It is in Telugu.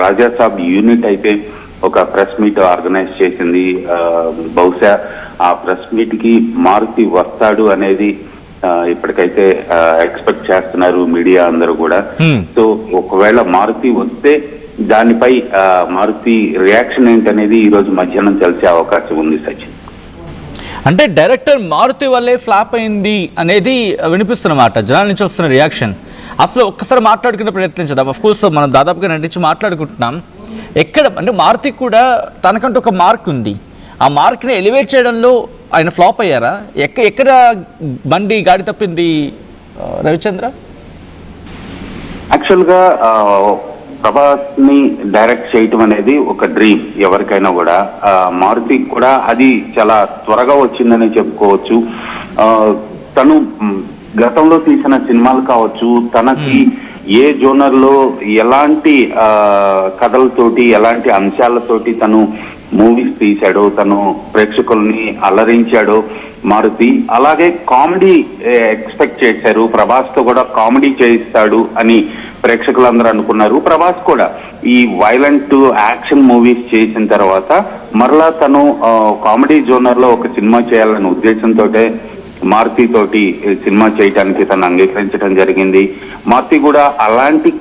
రాజాసాబ్ యూనిట్ అయితే ఒక ప్రెస్ మీట్ ఆర్గనైజ్ చేసింది. బహుశా ఆ ప్రెస్ మీట్ కి మారుతి వస్తాడు అనేది ఇప్పటికైతే ఎక్స్పెక్ట్ చేస్తున్నారు మీడియా అందరూ కూడా. సో ఒకవేళ మారుతి వస్తే దానిపై మారుతి రియాక్షన్ ఏంటనేది ఈ రోజు మధ్యాహ్నం తెలిసే అవకాశం ఉంది సచిన్. అంటే డైరెక్టర్ మారుతి వల్లే ఫ్లాప్ అయింది అనేది వినిపిస్తున్నమాట జనాల నుంచి వస్తున్న రియాక్షన్. అసలు ఒక్కసారి మాట్లాడుకునే ప్రయత్నించదాం. అఫ్కోర్స్ మనం దాదాపుగా నటించి మాట్లాడుకుంటున్నాం. ఎక్కడ అంటే మారుతికి కూడా తనకంటూ ఒక మార్క్ ఉంది. ఆ మార్క్ని ఎలివేట్ చేయడంలో ఆయన ఫ్లాప్ అయ్యారా? ఎక్కడ బండి గాడి తప్పింది రవిచంద్ర? యాక్చువల్గా ప్రభాస్ ని డైరెక్ట్ చేయటం అనేది ఒక డ్రీమ్ ఎవరికైనా కూడా. మారుతికి కూడా అది చాలా త్వరగా వచ్చిందని చెప్పుకోవచ్చు. తను గతంలో తీసిన సినిమాలు కావచ్చు, తనకి ఏ జోనర్ లో ఎలాంటి కథలతోటి ఎలాంటి అంశాలతోటి తను మూవీస్ తీశాడో, తను ప్రేక్షకుల్ని అలరించాడో మారుతి, అలాగే కామెడీ ఎక్స్పెక్ట్ చేశారు. ప్రభాస్ తో కూడా కామెడీ చేయిస్తాడు అని ప్రేక్షకులందరూ అనుకున్నారు. ప్రభాస్ కూడా ఈ వైలెంట్ యాక్షన్ మూవీస్ చేసిన తర్వాత మరలా తను కామెడీ జోనర్ లో ఒక సినిమా చేయాలనే ఉద్దేశంతో మారుతి తోటి సినిమా చేయడానికి తను అంగీకరించడం జరిగింది. మారుతి కూడా అలాంటి